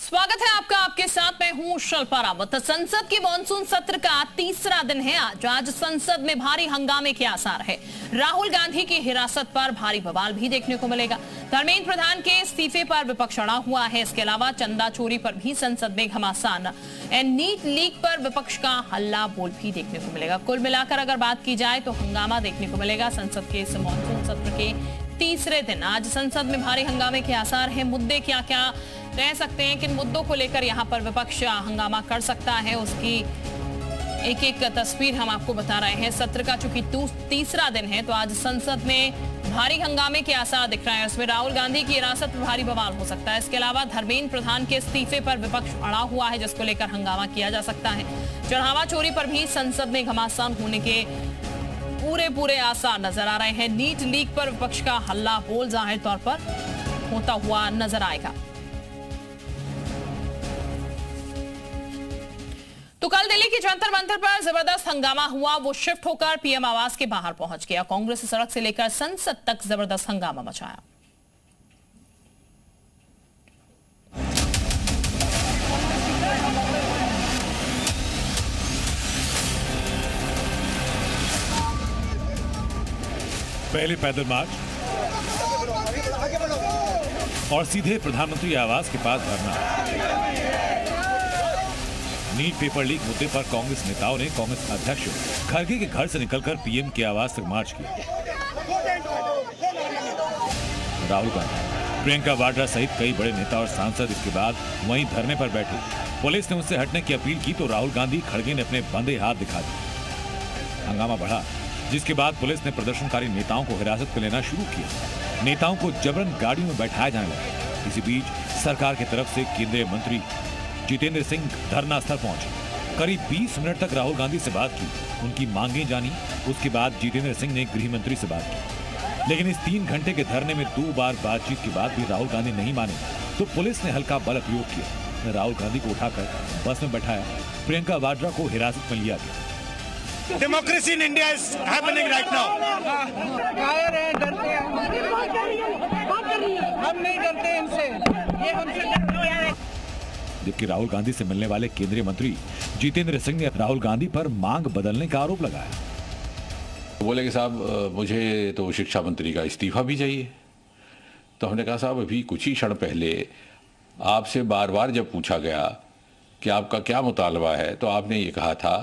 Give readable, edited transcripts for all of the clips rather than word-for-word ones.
स्वागत है आपका, आपके साथ मैं हूं शिल्पा रावत। संसद की मॉनसून सत्र का तीसरा दिन है आज संसद में भारी हंगामे के आसार है। राहुल गांधी की हिरासत पर भारी बवाल भी देखने को मिलेगा। धर्मेंद्र प्रधान के इस्तीफे पर विपक्ष अड़ा हुआ है। इसके अलावा चंदा चोरी पर भी संसद में घमासान एंड नीट लीक पर विपक्ष का हल्ला बोल भी देखने को मिलेगा। कुल मिलाकर अगर बात की जाए तो हंगामा देखने को मिलेगा संसद के इस मॉनसून सत्र के तीसरे दिन। आज संसद में भारी हंगामे के आसार हैं। मुद्दे क्या क्या रह सकते हैं, किन मुद्दों को लेकर यहां पर विपक्ष हंगामा कर सकता है, उसकी एक एक तस्वीर हम आपको बता रहे हैं। सत्र का चूंकि तीसरा दिन है तो आज संसद में भारी हंगामे के आसार दिख रहे हैं। उसमें राहुल गांधी की हिरासत में भारी बवाल हो सकता है। इसके अलावा धर्मेंद्र प्रधान के इस्तीफे पर विपक्ष अड़ा हुआ है, जिसको लेकर हंगामा किया जा सकता है। चढ़ावा चोरी पर भी संसद में घमासान होने के पूरे आसार नजर आ रहे हैं। नीट लीक पर विपक्ष का हल्ला बोल जाहिर तौर पर होता हुआ नजर आएगा। तो कल दिल्ली की जंतर मंतर पर जबरदस्त हंगामा हुआ। वो शिफ्ट होकर पीएम आवास के बाहर पहुंच गया। कांग्रेस सड़क से लेकर संसद तक जबरदस्त हंगामा मचाया। पहले पैदल मार्च और सीधे प्रधानमंत्री आवास के पास धरना। नीट पेपर लीक मुद्दे पर कांग्रेस नेताओं ने कांग्रेस अध्यक्ष खड़गे के घर से निकलकर पीएम के आवास तक मार्च किया। राहुल गांधी, प्रियंका वाड्रा सहित कई बड़े नेता और सांसद इसके बाद वहीं धरने पर बैठे। पुलिस ने उनसे हटने की अपील की तो राहुल गांधी खड़गे ने अपने बंधे हाथ दिखा दिए। हंगामा बढ़ा, जिसके बाद पुलिस ने प्रदर्शनकारी नेताओं को हिरासत में लेना शुरू किया। नेताओं को जबरन गाड़ियों में बैठाया जाने लगा। इसी बीच सरकार की तरफ से केंद्रीय मंत्री जितेंद्र सिंह धरना स्थल पहुंचे। करीब 20 मिनट तक राहुल गांधी से बात की, उनकी मांगें जानी। उसके बाद जितेंद्र सिंह ने गृह मंत्री से बात की, लेकिन इस 3 घंटे के धरने में 2 बार बातचीत के बाद भी राहुल गांधी नहीं माने तो पुलिस ने हल्का बल प्रयोग किया। राहुल गांधी को उठाकर बस में बैठाया। प्रियंका वाड्रा को हिरासत में लिया गया। Democracy in India is happening right now. डरते हैं, हम नहीं डरते इनसे, ये हमसे डरते हैं। जबकि राहुल गांधी से मिलने वाले केंद्रीय मंत्री जितेंद्र सिंह ने राहुल गांधी पर मांग बदलने का आरोप लगाया। बोले कि साहब मुझे तो शिक्षा मंत्री का इस्तीफा भी चाहिए। तो हमने कहा साहब अभी कुछ ही क्षण पहले आपसे बार बार जब पूछा गया कि आपका क्या मुतालबा है तो आपने ये कहा था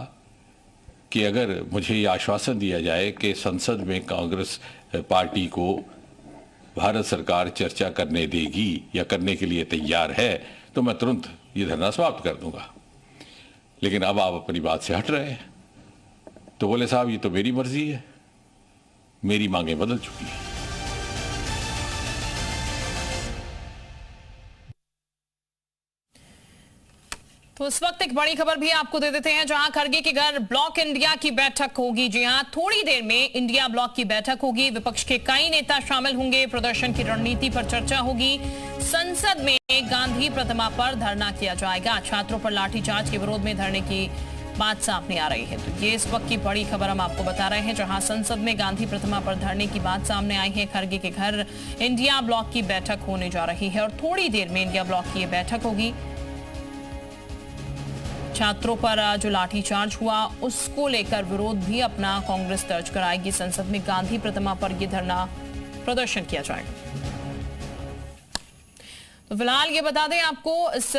कि अगर मुझे ये आश्वासन दिया जाए कि संसद में कांग्रेस पार्टी को भारत सरकार चर्चा करने देगी या करने के लिए तैयार है तो मैं तुरंत ये धरना समाप्त कर दूंगा। लेकिन अब आप अपनी बात से हट रहे हैं। तो बोले साहब ये तो मेरी मर्जी है, मेरी मांगें बदल चुकी हैं। तो इस वक्त एक बड़ी खबर भी आपको दे देते हैं, जहां खड़गे के घर ब्लॉक इंडिया की बैठक होगी। जी हां, थोड़ी देर में इंडिया ब्लॉक की बैठक होगी। विपक्ष के कई नेता शामिल होंगे। प्रदर्शन की रणनीति पर चर्चा होगी। संसद में गांधी प्रतिमा पर धरना किया जाएगा। छात्रों पर लाठीचार्ज के विरोध में धरने की बात सामने आ रही है। तो ये इस वक्त की बड़ी खबर हम आपको बता रहे हैं, जहां संसद में गांधी प्रतिमा पर धरने की बात सामने आई है। खड़गे के घर इंडिया ब्लॉक की बैठक होने जा रही है और थोड़ी देर में इंडिया ब्लॉक की बैठक होगी। छात्रों पर जो लाठीचार्ज हुआ उसको लेकर विरोध भी अपना कांग्रेस दर्ज कराएगी। संसद में गांधी प्रतिमा पर यह धरना प्रदर्शन किया जाएगा। तो फिलहाल ये बता दें आपको, इस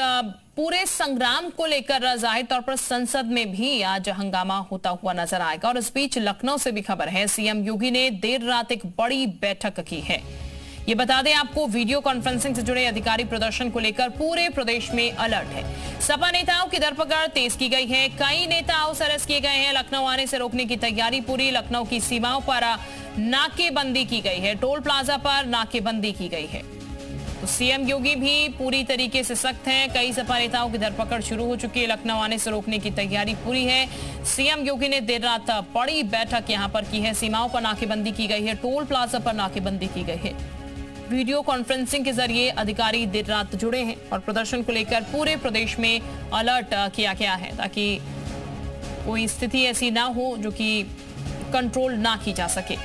पूरे संग्राम को लेकर जाहिर तौर पर संसद में भी आज हंगामा होता हुआ नजर आएगा। और इस बीच लखनऊ से भी खबर है, सीएम योगी ने देर रात एक बड़ी बैठक की है। ये बता दें आपको, वीडियो कॉन्फ्रेंसिंग से जुड़े अधिकारी प्रदर्शन को लेकर पूरे प्रदेश में अलर्ट है। सपा नेताओं की धरपकड़ तेज की गई है। कई नेता हाउस अरेस्ट किए गए हैं। लखनऊ आने से रोकने की तैयारी पूरी। लखनऊ की सीमाओं पर नाकेबंदी की गई है। टोल प्लाजा पर नाकेबंदी की गई है। तो सीएम योगी भी पूरी तरीके से सख्त हैं। कई सपा नेताओं की धरपकड़ शुरू हो चुकी है। लखनऊ आने से रोकने की तैयारी पूरी है। सीएम योगी ने देर रात बड़ी बैठक यहां पर की है। सीमाओं पर नाकेबंदी की गई है। टोल प्लाजा पर नाकेबंदी की गई है। वीडियो कॉन्फ्रेंसिंग के जरिए अधिकारी देर रात जुड़े हैं और प्रदर्शन को लेकर पूरे प्रदेश में अलर्ट किया गया है, ताकि कोई स्थिति ऐसी ना हो जो कि कंट्रोल ना की जा सके।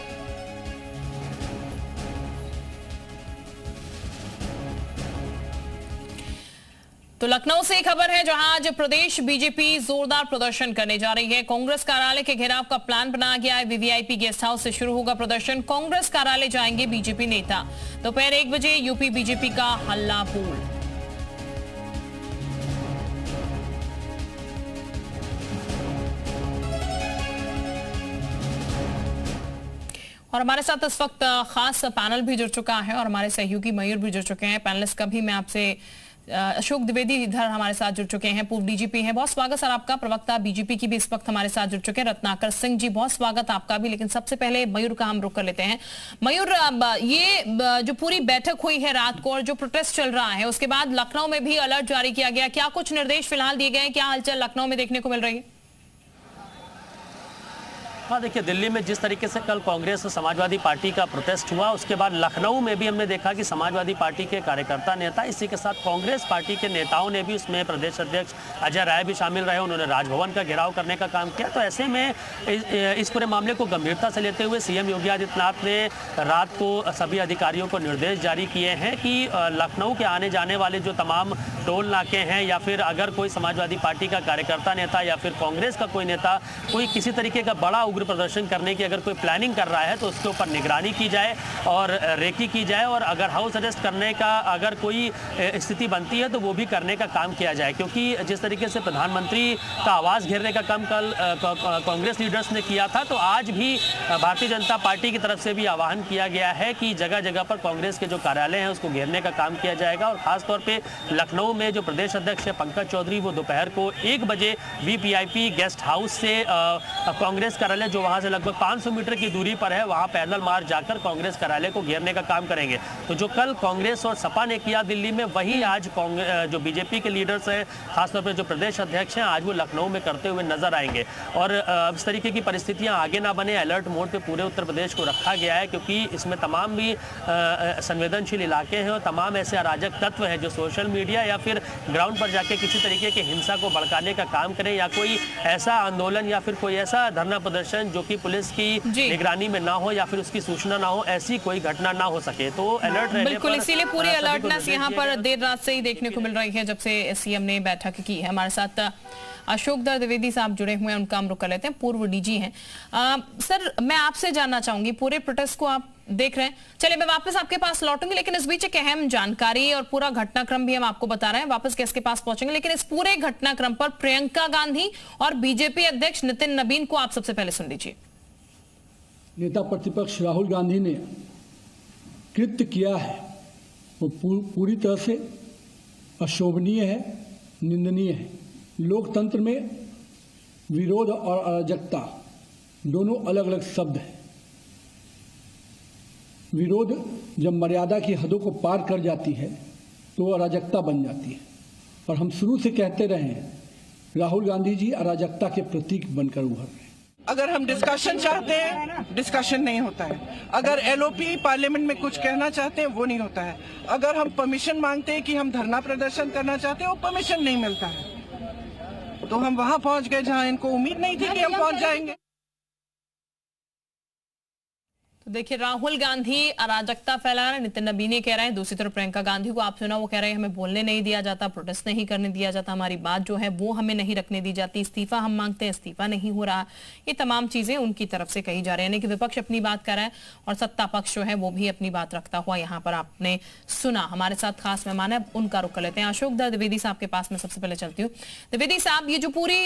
तो लखनऊ से खबर है जहां आज प्रदेश बीजेपी जोरदार प्रदर्शन करने जा रही है। कांग्रेस कार्यालय के घेराव का प्लान बनाया गया है। वीवीआईपी गेस्ट हाउस से शुरू होगा प्रदर्शन। कांग्रेस कार्यालय जाएंगे बीजेपी नेता। दोपहर 1 बजे यूपी बीजेपी का हल्ला बोल। और हमारे साथ इस वक्त खास पैनल भी जुड़ चुका है और हमारे सहयोगी मयूर भी जुड़ चुके हैं। पैनलिस्ट का भी मैं आपसे अशोक द्विवेदी इधर हमारे साथ जुड़ चुके हैं, पूर्व डीजीपी हैं। बहुत स्वागत सर आपका। प्रवक्ता बीजेपी की भी इस वक्त हमारे साथ जुड़ चुके हैं, रत्नाकर सिंह जी, बहुत स्वागत आपका भी। लेकिन सबसे पहले मयूर का हम रुख कर लेते हैं। मयूर, ये जो पूरी बैठक हुई है रात को और जो प्रोटेस्ट चल रहा है उसके बाद लखनऊ में भी अलर्ट जारी किया गया, क्या कुछ निर्देश फिलहाल दिए गए हैं? क्या हलचल लखनऊ में देखने को मिल रही है? हाँ, देखिए, दिल्ली में जिस तरीके से कल कांग्रेस और समाजवादी पार्टी का प्रोटेस्ट हुआ, उसके बाद लखनऊ में भी हमने देखा कि समाजवादी पार्टी के कार्यकर्ता नेता, इसी के साथ कांग्रेस पार्टी के नेताओं ने भी, उसमें प्रदेश अध्यक्ष अजय राय भी शामिल रहे, उन्होंने राजभवन का घेराव करने का काम किया। तो ऐसे में इस पूरे मामले को गंभीरता से लेते हुए सीएम योगी आदित्यनाथ ने रात को सभी अधिकारियों को निर्देश जारी किए हैं कि लखनऊ के आने जाने वाले जो तमाम टोल नाके हैं या फिर अगर कोई समाजवादी पार्टी का कार्यकर्ता नेता या फिर कांग्रेस का कोई नेता कोई किसी तरीके का बड़ा उग्र प्रदर्शन करने की अगर कोई प्लानिंग कर रहा है तो उसके ऊपर निगरानी की जाए और रेकी की जाए, और अगर हाउस अरेस्ट करने का अगर कोई स्थिति बनती है तो वो भी करने का काम किया जाए। क्योंकि जिस तरीके से प्रधानमंत्री का आवास घेरने का काम कल कांग्रेस लीडर्स ने किया था, तो आज भी भारतीय जनता पार्टी की तरफ से भी आह्वान किया गया है कि जगह जगह पर कांग्रेस के जो कार्यालय हैं उसको घेरने का काम किया जाएगा। और खासतौर पर लखनऊ में जो प्रदेश अध्यक्ष है पंकज चौधरी, वो दोपहर को 1 बजे वीवीआईपी गेस्ट हाउस से कांग्रेस कार्यालय जो वहां से लगभग 500 मीटर की दूरी पर है, वहां पैदल मार्च जाकर कांग्रेस कार्यालय को घेरने का काम करेंगे। तो जो कल कांग्रेस और सपा ने किया दिल्ली में, वही आज जो बीजेपी के लीडर्स हैं, खासतौर पर जो प्रदेश अध्यक्ष हैं, आज वो लखनऊ में करते हुए नजर आएंगे। और इस तरीके की परिस्थितियां आगे ना बने, अलर्ट मोड पे पूरे उत्तर प्रदेश को रखा गया है, क्योंकि इसमें तमाम भी संवेदनशील इलाके हैं और तमाम ऐसे अराजक तत्व हैं जो सोशल मीडिया या फिर ग्राउंड पर जाके किसी तरीके की हिंसा को भड़काने का काम करें या कोई ऐसा आंदोलन या फिर कोई ऐसा धरना प्रदर्शन जो कि पुलिस की निगरानी में ना हो या फिर उसकी सूचना ना हो, ऐसी कोई घटना ना हो सके। तो अलर्ट रहने बिल्कुल, इसीलिए पूरी अलर्टनेस यहाँ पर देर रात से ही देखने को मिल रही है जब से सीएम ने बैठक की है। हमारे साथ अशोक द्विवेदी साहब जुड़े हुए हैं, उनका हम रुख कर लेते हैं, पूर्व डीजी हैं। सर, मैं आपसे जानना चाहूंगी, पूरे प्रोटेस्ट को आप देख रहे हैं, चलिए मैं वापस आपके पास लौटूंगी, लेकिन इस बीच एक अहम जानकारी और पूरा घटनाक्रम भी हम आपको बता रहे हैं, वापस गेस्ट के पास पहुंचेंगे। लेकिन इस पूरे घटनाक्रम पर प्रियंका गांधी और बीजेपी अध्यक्ष नितिन नबीन को आप सबसे पहले सुन लीजिए। नेता प्रतिपक्ष राहुल गांधी ने कृत्य किया है वो पूरी तरह से अशोभनीय है, निंदनीय है। लोकतंत्र में विरोध और अराजकता दोनों अलग अलग शब्द हैं। विरोध जब मर्यादा की हदों को पार कर जाती है तो अराजकता बन जाती है, और हम शुरू से कहते रहे हैं, राहुल गांधी जी अराजकता के प्रतीक बनकर उभर रहे हैं। अगर हम डिस्कशन चाहते हैं, डिस्कशन नहीं होता है। अगर एलओपी पार्लियामेंट में कुछ कहना चाहते हैं, वो नहीं होता है। अगर हम परमिशन मांगते हैं कि हम धरना प्रदर्शन करना चाहते हैं, वो परमिशन नहीं मिलता है। तो हम वहां पहुंच गए जहां इनको उम्मीद नहीं थी कि हम पहुंच जाएंगे। तो देखिए, राहुल गांधी अराजकता फैला रहे हैं, नितिन नबीन कह रहे हैं। दूसरी तरफ प्रियंका गांधी को आप सुना, वो कह रहे हैं हमें बोलने नहीं दिया जाता, प्रोटेस्ट नहीं करने दिया जाता, हमारी बात जो है वो हमें नहीं रखने दी जाती, इस्तीफा हम मांगते हैं, इस्तीफा नहीं हो रहा। ये तमाम चीजें उनकी तरफ से कही जा रही है, यानी कि विपक्ष अपनी बात कर रहा है और सत्ता पक्ष जो है वो भी अपनी बात रखता हुआ यहाँ पर आपने सुना। हमारे साथ खास मेहमान है, उनका रुख कर लेते हैं। अशोक द्विवेदी साहब के पास मैं सबसे पहले चलती हूँ। द्विवेदी साहब, ये जो पूरी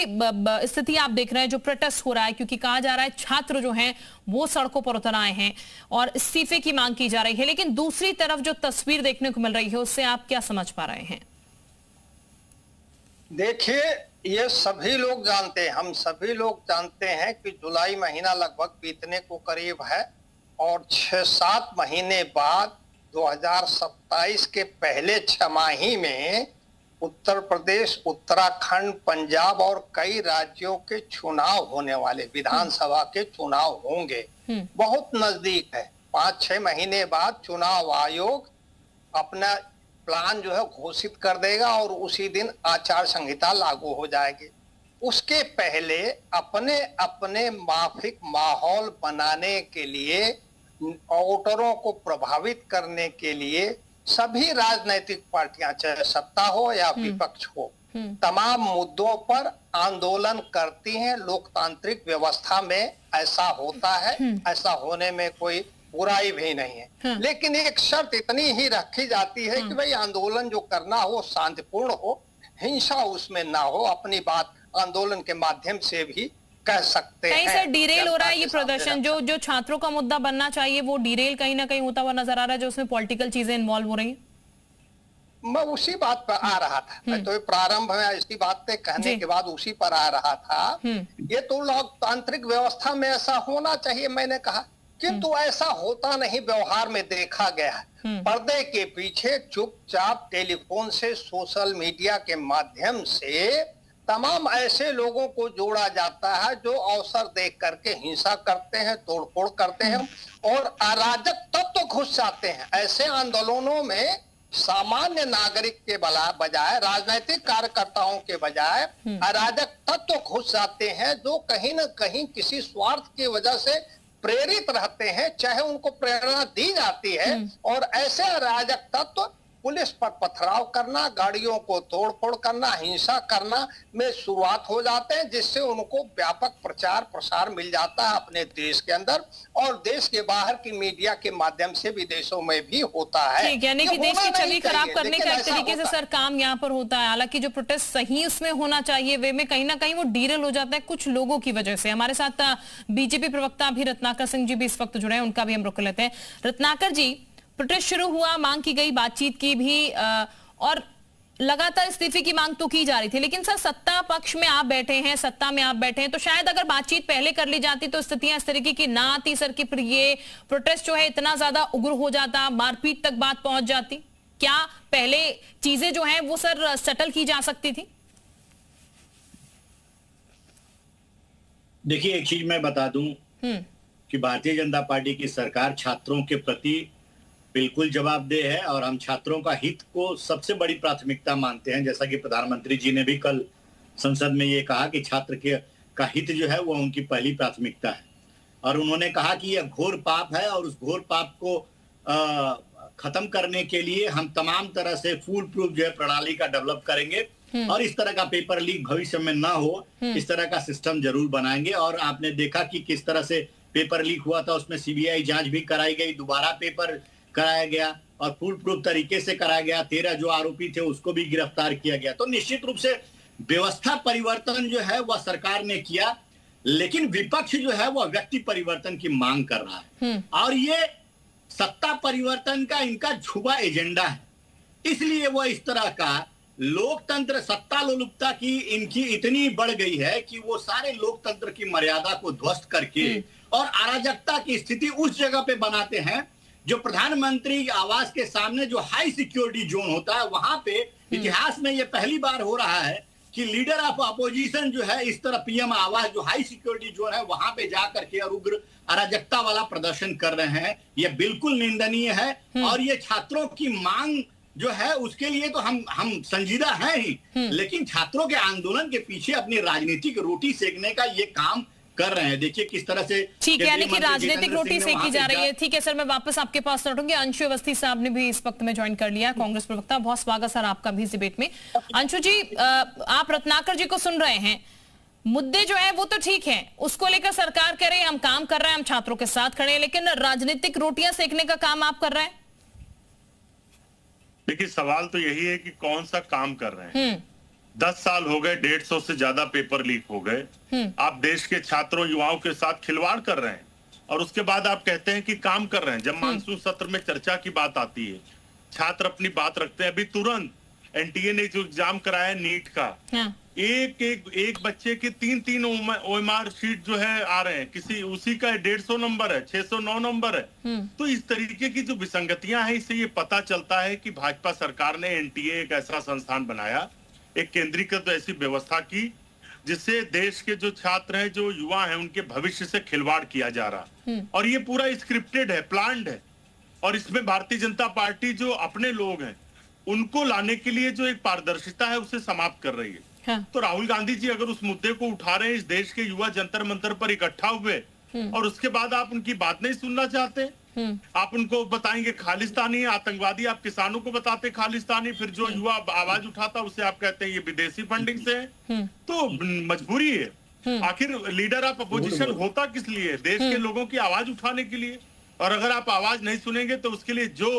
स्थिति आप देख रहे हैं, जो प्रोटेस्ट हो रहा है, क्योंकि कहा जा रहा है छात्र जो है वो सड़कों पर उतर आए हैं और इस्तीफे की मांग की जा रही है, लेकिन दूसरी तरफ जो तस्वीर देखने को मिल रही है उससे आप क्या समझ पा रहे हैं? देखिए, ये सभी लोग जानते हैं, हम सभी लोग जानते हैं कि जुलाई महीना लगभग बीतने को करीब है और 6-7 महीने बाद 2027 के पहले छमाही में उत्तर प्रदेश, उत्तराखंड, पंजाब और कई राज्यों के चुनाव होने वाले, विधानसभा के चुनाव होंगे, बहुत नजदीक है। 5-6 महीने बाद चुनाव आयोग अपना प्लान जो है घोषित कर देगा और उसी दिन आचार संहिता लागू हो जाएगी। उसके पहले अपने अपने माफिक माहौल बनाने के लिए, वोटरों को प्रभावित करने के लिए सभी राजनीतिक पार्टियां, चाहे सत्ता हो या विपक्ष हो, तमाम मुद्दों पर आंदोलन करती हैं। लोकतांत्रिक व्यवस्था में ऐसा होता है, ऐसा होने में कोई बुराई भी नहीं है। लेकिन एक शर्त इतनी ही रखी जाती है कि भाई आंदोलन जो करना हो शांतिपूर्ण हो, हिंसा उसमें ना हो, अपनी बात आंदोलन के माध्यम से भी कह सकते हैं। कहीं से डिरेल हो रहा है ये प्रदर्शन, जो छात्रों का मुद्दा बनना चाहिए वो डिरेल कहीं ना कहीं होता हुआ नजर आ रहा है, जो उसमें पॉलिटिकल चीजें इन्वॉल्व हो रही हैं। मैं उसी बात पर आ रहा था, मैं तो प्रारंभ में इसी बात पे कहने के बाद उसी पर आ रहा था। ये तो लोकतांत्रिक व्यवस्था में ऐसा होना चाहिए, मैंने कहा, किंतु ऐसा होता नहीं, व्यवहार में देखा गया है। पर्दे के पीछे चुपचाप टेलीफोन से, सोशल मीडिया के माध्यम से तमाम ऐसे लोगों को जोड़ा जाता है जो अवसर देख करके हिंसा करते हैं, तोड़फोड़ करते हैं और अराजक तत्व घुस जाते हैं। ऐसे आंदोलनों में सामान्य नागरिक के बजाय, राजनीतिक कार्यकर्ताओं के बजाय अराजक तत्व घुस जाते हैं, जो कहीं न कहीं किसी स्वार्थ की वजह से प्रेरित रहते हैं, चाहे उनको प्रेरणा दी जाती है। और ऐसे अराजक तत्व पुलिस पर पथराव करना, गाड़ियों को तोड़फोड़ करना, हिंसा करना में शुरुआत हो जाते हैं, जिससे उनको व्यापक प्रचार प्रसार मिल जाता है अपने देश के अंदर और देश के बाहर की मीडिया के माध्यम से विदेशों में भी होता है। यानी कि देश की छवि खराब करने का एक तरीके से सर काम यहाँ पर होता है। हालांकि जो प्रोटेस्ट सही उसमें होना चाहिए वे में कहीं ना कहीं वो डीरेल हो जाता है कुछ लोगों की वजह से। हमारे साथ बीजेपी प्रवक्ता भी रत्नाकर सिंह जी भी इस वक्त जुड़े हैं, उनका भी हम रुख लेते हैं। रत्नाकर जी, प्रोटेस्ट शुरू हुआ, मांग की गई, बातचीत की भी और लगातार इस्तीफे की मांग तो की जा रही थी, लेकिन सर सत्ता पक्ष में आप बैठे हैं, सत्ता में आप बैठे हैं, तो शायद अगर बातचीत पहले कर ली जाती तो स्थितियां इस तरीके की ना आती सर, कि फिर ये प्रोटेस्ट जो है इतना ज्यादा उग्र हो जाता, मारपीट तक बात पहुंच जाती। क्या पहले चीजें जो हैं वो सर सेटल की जा सकती थी? देखिए, एक चीज मैं बता दूं कि भारतीय जनता पार्टी की सरकार छात्रों के प्रति बिल्कुल जवाबदेह है और हम छात्रों का हित को सबसे बड़ी प्राथमिकता मानते हैं। जैसा कि प्रधानमंत्री जी ने भी कल संसद में ये कहा कि छात्र का हित जो है वो उनकी पहली प्राथमिकता है और उन्होंने कहा कि यह घोर पाप है और उस घोर पाप को खत्म करने के लिए हम तमाम तरह से फूल प्रूफ जो है प्रणाली का डेवलप करेंगे और इस तरह का पेपर लीक भविष्य में ना हो, इस तरह का सिस्टम जरूर बनाएंगे। और आपने देखा कि किस तरह से पेपर लीक हुआ था, उसमें सीबीआई जांच भी कराई गई, दोबारा पेपर कराया गया और फुल प्रूफ तरीके से कराया गया। 13 जो आरोपी थे उसको भी गिरफ्तार किया गया। तो निश्चित रूप से व्यवस्था परिवर्तन जो है वह सरकार ने किया, लेकिन विपक्ष जो है वह व्यक्ति परिवर्तन की मांग कर रहा है और ये सत्ता परिवर्तन का इनका छुपा एजेंडा है। इसलिए वह इस तरह का लोकतंत्र, सत्ता लोलुपता की इनकी इतनी बढ़ गई है कि वो सारे लोकतंत्र की मर्यादा को ध्वस्त करके और अराजकता की स्थिति उस जगह पे बनाते हैं जो प्रधानमंत्री आवास के सामने जो हाई सिक्योरिटी जोन होता है, वहां पे इतिहास में ये पहली बार हो रहा है कि लीडर ऑफ अपोजिशन जो है इस तरह पीएम आवास जो हाई सिक्योरिटी जोन है वहां पे जा करके और उग्र अराजकता वाला प्रदर्शन कर रहे हैं। ये बिल्कुल निंदनीय है और ये छात्रों की मांग जो है उसके लिए तो हम संजीदा हैं ही, लेकिन छात्रों के आंदोलन के पीछे अपनी राजनीतिक रोटी सेकने का ये काम कर रहे हैं। देखिए किस तरह से, ठीक है, यानी कि राजनीतिक रोटी सेकी जा रही है। ठीक है सर, मैं वापस आपके पास लौटूंगी। अंशु अवस्थी साहब ने भी इस वक्त में ज्वाइन कर लिया, कांग्रेस प्रवक्ता। बहुत स्वागत सर आपका भी इस डिबेट में। अंशु जी, आप रत्नाकर जी को सुन रहे हैं, मुद्दे जो है वो तो ठीक है, उसको लेकर सरकार कह रही है हम काम कर रहे हैं, हम छात्रों के साथ खड़े हैं, लेकिन राजनीतिक रोटियां सेकने का काम आप कर रहे हैं। देखिए, सवाल तो यही है कि कौन सा काम कर रहे हैं। 10 साल हो गए, 150 से ज्यादा पेपर लीक हो गए। आप देश के छात्रों युवाओं के साथ खिलवाड़ कर रहे हैं और उसके बाद आप कहते हैं कि काम कर रहे हैं। जब मानसून सत्र में चर्चा की बात आती है, छात्र अपनी बात रखते हैं। अभी तुरंत एनटीए ने जो एग्जाम कराया नीट का, एक बच्चे के 3 ओएमआर शीट जो है आ रहे हैं, किसी उसी का 150 नंबर है, 609 नंबर है। तो इस तरीके की जो विसंगतियां हैं, इससे ये पता चलता है कि भाजपा सरकार ने एनटीए एक ऐसा संस्थान बनाया, एक केंद्रीकृत ऐसी व्यवस्था की जिससे देश के जो छात्र हैं, जो युवा हैं, उनके भविष्य से खिलवाड़ किया जा रहा। और ये पूरा स्क्रिप्टेड है, प्लान्ड है। और इसमें भारतीय जनता पार्टी जो अपने लोग हैं उनको लाने के लिए जो एक पारदर्शिता है उसे समाप्त कर रही है। तो राहुल गांधी जी अगर उस मुद्दे को उठा रहे हैं, इस देश के युवा जंतर मंतर पर इकट्ठा हुए और उसके बाद आप उनकी बात नहीं सुनना चाहते, आप उनको बताएंगे खालिस्तानी आतंकवादी, आप किसानों को बताते खालिस्तानी, फिर जो युवा आवाज उठाता उसे आप कहते हैं ये विदेशी फंडिंग से है। तो मजबूरी है। आखिर लीडर ऑफ अपोजिशन होता किस लिए? देश के लोगों की आवाज उठाने के लिए। और अगर आप आवाज नहीं सुनेंगे तो उसके लिए जो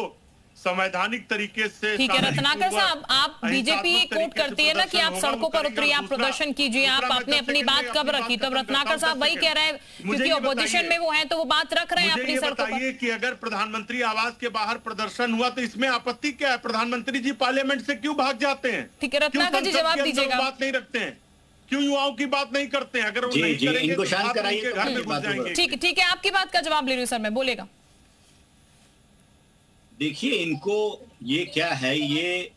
संवैधानिक तरीके से। ठीक है रत्नाकर साहब, आप बीजेपी ये कोट करती है ना कि आप सड़कों पर उतरिए, आप प्रदर्शन कीजिए, आप आपने अपनी बात कब रखी? तब रत्नाकर साहब वही कह रहे हैं क्योंकि ऑपोजिशन में वो हैं तो वो बात रख रहे हैं अपनी सड़कों पर। कि अगर प्रधानमंत्री आवास के बाहर प्रदर्शन हुआ तो इसमें आपत्ति क्या है? प्रधानमंत्री जी पार्लियामेंट से क्यों भाग जाते हैं? ठीक है रत्नाकर जी जवाब दीजिएगा। बात नहीं रखते हैं क्यों? युवाओं की बात नहीं करते हैं? अगर वो नहीं करेंगे तो आप उनके घर में घुस जाएंगे। ठीक है, आपकी बात का जवाब ले रही हूँ सर मैं, बोलेगा। देखिए इनको ये क्या है, ये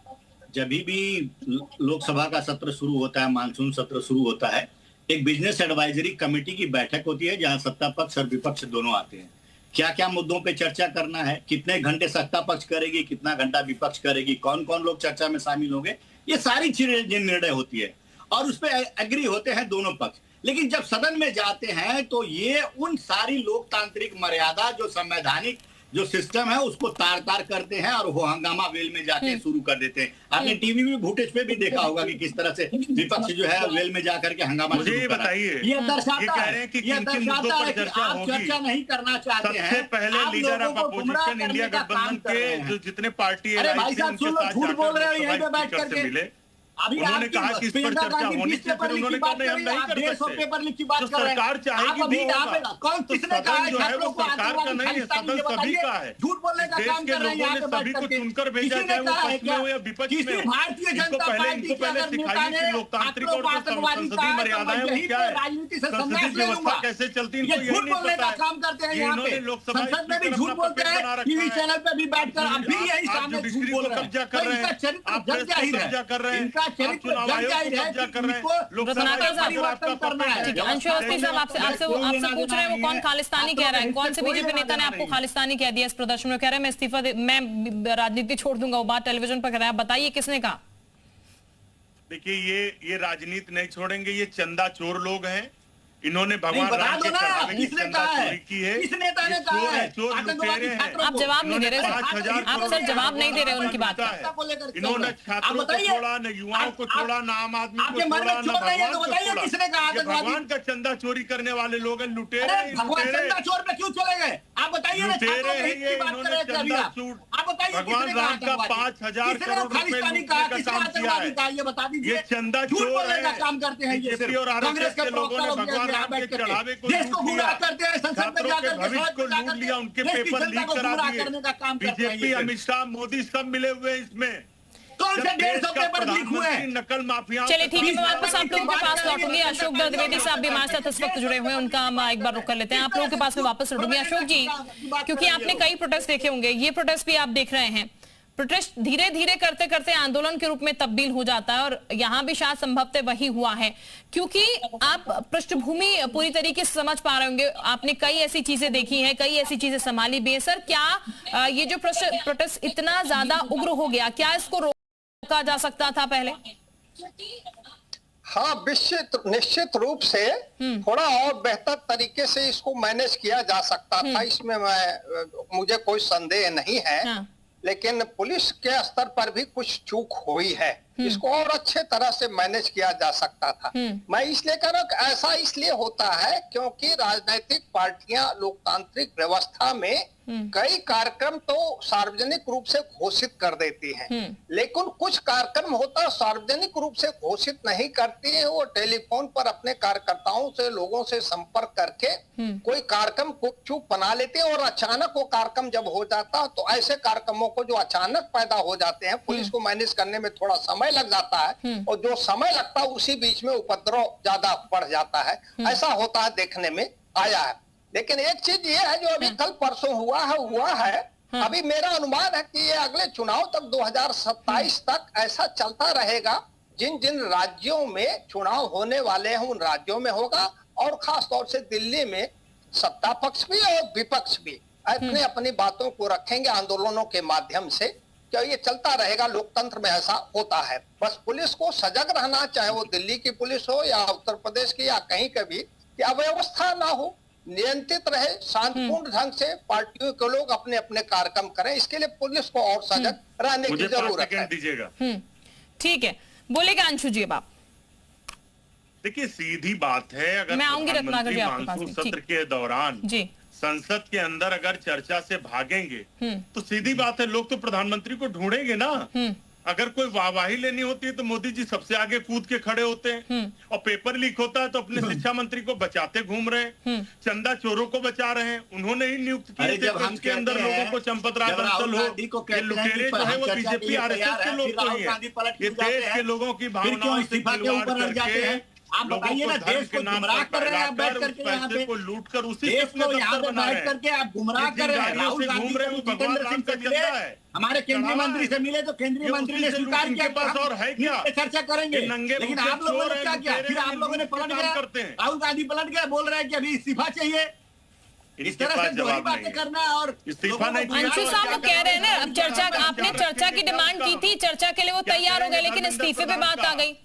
जब भी लोकसभा का सत्र शुरू होता है, मानसून सत्र शुरू होता है, एक बिजनेस एडवाइजरी कमेटी की बैठक होती है जहां सत्ता पक्ष और विपक्ष दोनों आते हैं। क्या क्या मुद्दों पे चर्चा करना है, कितने घंटे सत्ता पक्ष करेगी, कितना घंटा विपक्ष करेगी, कौन कौन लोग चर्चा में शामिल होंगे, ये सारी चीजें निर्णय होती है और उस पर एग्री होते हैं दोनों पक्ष। लेकिन जब सदन में जाते हैं तो ये उन सारी लोकतांत्रिक मर्यादा जो संवैधानिक जो सिस्टम है उसको तार तार करते हैं और वो हंगामा वेल में जाके शुरू कर देते हैं। आपने टीवी में फुटेज पे भी देखा होगा कि किस तरह से विपक्ष जो है वेल में जाकर के हंगामा। मुझे ये बताइए, ये दर्शाता कह रहे हैं कि किन किन मुद्दों पर चर्चा होगी? चर्चा नहीं करना चाहते हैं। सबसे पहले लीडर ऑफ अपोजिशन इंडिया गठबंधन के जो जितने पार्टी है, भाई साहब सुन लो, झूठ बोल रहे हो यहीं पे बैठ करके। मिले उन्होंने कहा कि इस पर चर्चा होनी चाहिए, फिर उन्होंने कहा नहीं हम नहीं कर सकते। पेपर लिख की बात कर रहे हैं। सरकार चाहेगी वो होगा। कौन किसने कहा है जो है वो सरकार का नहीं है, सदन सभी का है। झूठ बोलने का काम कर रहे हैं यहाँ पे बैठ करके। चुनकर भेजा जाए वो पक्ष में हो या विपक्ष में हो। भारतीय जनता पार्टी इनको पहले सिखाइए कि लोकतांत्रिक और संसदीय मर्यादाएं वो क्या है, राजनीति से संसदीय व्यवस्था कैसे चलती है, इनको यही नहीं पता है। काम करते हैं यहाँ पे संसद में भी झूठ बोलते हैं, टीवी चैनल पे भी बैठकर अब भी यही सामने झूठ बोल रहे हैं। कब्जा कर रहे हैं, आप प्रेस को कब्जा कर रहे हैं, इनका चरित्र कब्जा कर रहे हैं। रत्नाकर साहब, अंशु अवस्थी साहब आपसे पूछ रहे हैं वो कौन खालिस्तानी कह रहा है? कौन से बीजेपी नेता ने आपको खालिस्तानी कह दिया इस प्रदर्शन में? कह रहे हैं मैं इस्तीफा मैं राजनीति छोड़ दूंगा, वो बात टेलीविजन पर कर रहा है। आप बताइए किसने कहा? देखिए ये राजनीति नहीं छोड़ेंगे, ये चंदा चोर लोग हैं। इन्होंने भगवान राम के चढ़ावे की चंदा चोरी की है। किस नेता ने कहा है? चोर लुटेरे हैं। आप जवाब नहीं दे रहे, आप सर जवाब नहीं दे रहे उनकी बात का। इन्होंने छात्रों को छोड़ा, न युवाओं को छोड़ा, न आम आदमी को छोड़ा, न भगवान को छोड़ा। भगवान का चंदा चोरी करने वाले लोग हैं, लुटेरे। चंदा चोर पे क्यों चले गए? आप बताइए। लुटेरे हैं ये, इन्होंने चंदा चूर भगवान राम का 5,000 करोड़ रुपए लूटने का काम किया है। ये बता दीजिए। ये चंदा चोर है, काम करते हैं ये बीजेपी और आरएसएस के लोगों ने भगवान राम के चढ़ावे को लूट लिया, छात्रों के भविष्य को लूट लिया, उनके पेपर लीक करा दिए। बीजेपी, अमित शाह, मोदी सब मिले हुए इसमें। कौन से 150 पेपर लीक हुए? नकल माफिया। चलिए ठीक है, मैं वापस आप लोगों के पास लौटूंगी। अशोक द्विवेदी साहब भी हमारे साथ इस वक्त जुड़े हुए हैं, उनका हम एक बार रुक कर लेते हैं। आप लोगों के पास में वापस लौटूंगी। अशोक जी, क्योंकि आपने कई प्रोटेस्ट देखे होंगे, ये प्रोटेस्ट भी आप देख रहे हैं। प्रोटेस्ट धीरे धीरे करते करते आंदोलन के रूप में तब्दील हो जाता है और यहाँ भी शायद संभवतः वही हुआ है, क्योंकि आप पृष्ठभूमि पूरी तरीके से समझ पा रहे होंगे। आपने कई ऐसी चीजें देखी हैं, कई ऐसी चीजें संभाली भी है। सर क्या ये जो प्रोटेस्ट इतना ज्यादा उग्र हो गया, क्या इसको रोका जा सकता था पहले? हाँ, निश्चित रूप से थोड़ा और बेहतर तरीके से इसको मैनेज किया जा सकता था, इसमें मुझे कोई संदेह नहीं है। हाँ। लेकिन पुलिस के स्तर पर भी कुछ चूक हुई है, इसको और अच्छे तरह से मैनेज किया जा सकता था। मैं इसलिए कह रहा हूँ ऐसा इसलिए होता है क्योंकि राजनीतिक पार्टियां लोकतांत्रिक व्यवस्था में कई कार्यक्रम तो सार्वजनिक रूप से घोषित कर देती हैं, लेकिन कुछ कार्यक्रम होता है सार्वजनिक रूप से घोषित नहीं करती है। वो टेलीफोन पर अपने कार्यकर्ताओं से, लोगों से संपर्क करके कोई कार्यक्रम को चूक बना लेते हैं और अचानक वो कार्यक्रम जब हो जाता है तो ऐसे कार्यक्रमों को जो अचानक पैदा हो जाते हैं, पुलिस को मैनेज करने में थोड़ा समय लग जाता है और जो समय लगता है उसी बीच में उपद्रव ज्यादा बढ़ जाता है। ऐसा होता है, देखने में आया है। लेकिन एक चीज ये है जो अभी कल परसों हुआ है, अभी मेरा अनुमान है कि ये अगले चुनाव तक 2027 तक ऐसा चलता रहेगा। जिन जिन राज्यों में चुनाव होने वाले हैं उन राज्यों में होगा और खास तौर से दिल्ली में सत्ता पक्ष भी और विपक्ष भी अपने अपनी बातों को रखेंगे आंदोलनों के माध्यम से। क्या ये चलता रहेगा, लोकतंत्र में ऐसा होता है। बस पुलिस को सजग रहना, चाहे वो दिल्ली की पुलिस हो या उत्तर प्रदेश की या कहीं का भी, कि अव्यवस्था ना हो, नियंत्रित रहे, शांतिपूर्ण ढंग से पार्टियों के लोग अपने अपने कार्यक्रम करें। इसके लिए पुलिस को और सजग रहने की मुझे 5 जरूरत है। सेकंड दीजिएगा। ठीक है, बोलेगा अंशु जी अब आप। देखिए, सीधी बात है, अगर मैं आऊंगी रत्नाकर जी प्रधानमंत्री आपके पास मानसून भी। सत्र ठीक। के दौरान जी संसद के अंदर अगर चर्चा से भागेंगे तो सीधी बात है, लोग तो प्रधानमंत्री को ढूंढेंगे ना। अगर कोई वाहवाही लेनी होती है तो मोदी जी सबसे आगे कूद के खड़े होते हैं, और पेपर लीक होता है तो अपने शिक्षा मंत्री को बचाते घूम रहे हैं, चंदा चोरों को बचा रहे हैं। उन्होंने ही नियुक्त किए थे तो उसके अंदर लोगों को चंपत राज अंचल हो, ये लुटेरे जो है वो बीजेपी आरएसएस के लोग तो ही हैं। ये देश के लोगों की भावनाओं से खिलवाड़ करके आप बताइए ना, देश को गुमराह कर रहे हैं आप बैठ करके यहाँ पे, को लूट कर उसी देश को यहाँ पे बैठ करके आप गुमराह कर रहे हैं। राहुल गांधी से जितेंद्र सिंह से मिले, हमारे केंद्रीय मंत्री से मिले तो केंद्रीय मंत्री ने स्वीकार किया पास और है क्या, चर्चा करेंगे। लेकिन आप लोगों ने क्या किया, फिर आप लोगों ने पलट गया, राहुल गांधी पलट गया, बोल रहे हैं कि अभी इस्तीफा चाहिए। इस तरह से दोहरी बातें करना है। और इस्तीफा नहीं, अंशु साहब वो कह रहे हैं ना, अब चर्चा, आपने चर्चा की डिमांड की थी, चर्चा के लिए वो तैयार हो गए, लेकिन इस्तीफे पे बात आ गई।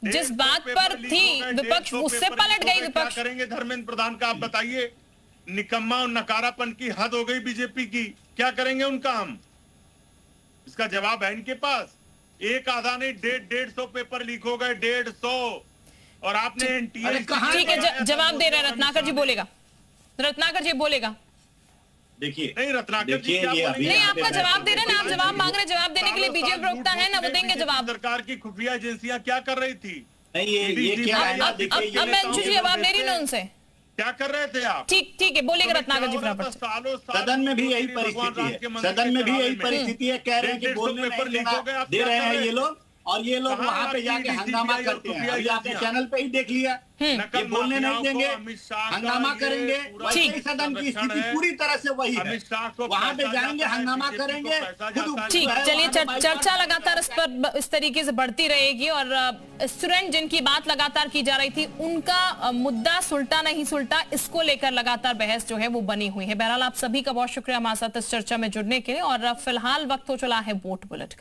जिस बात पर थी विपक्ष उससे पलट गई विपक्ष। क्या करेंगे धर्मेंद्र प्रधान का, आप बताइए। निकम्मा और नकारापन की हद हो गई बीजेपी की, क्या करेंगे उनका हम? इसका जवाब है इनके पास। एक आधा नहीं, 150 पेपर लीक हो गए, 150। और आपने एनटीए, ठीक है, जवाब दे रहे हैं रत्नाकर जी, बोलेगा रत्नाकर जी बोलेगा। देखिए नहीं, रत्नाकर जी क्या बोलेंगे? नहीं, आपका जवाब दे रहे हैं ना, आप जवाब मांग रहे हैं, जवाब देने के लिए बीजेपी प्रवक्ता है ना, वो देंगे जवाब। सरकार की खुफिया एजेंसियां क्या कर रही थी? नहीं, ये क्या है ना, देखिए अब मैं अंशु जी जवाब ले रही हूँ उनसे। क्या कर रहे थे आप? ठीक है, बोलेगा रत्नाकर जी फटाफट से। सदन में भी यही परिस्थिति है, सदन में भी यही परिस्थिति है। कह रहे हैं कि बोलने नहीं देना दे रहे हैं ये लोग, और ये लोग वहाँ पे जाके हंगामा करते हैं। अभी आपने चैनल पे ही देख लिया, ये बोलने नहीं देंगे, हंगामा करेंगे। वैसे ही सदन की स्थिति पूरी तरह से वही है, वहाँ पे जाएंगे, हंगामा करेंगे। ठीक, चलिए चर्चा लगातार इस पर इस तरीके से बढ़ती रहेगी। और स्टूडेंट जिनकी बात लगातार की जा रही थी, उनका मुद्दा सुलटा नहीं सुलटा, इसको लेकर लगातार बहस जो है वो बनी हुई है। बहरहाल आप सभी का बहुत शुक्रिया हमारे साथ इस चर्चा में जुड़ने के लिए। और फिलहाल वक्त हो चला है वोट बुलेट।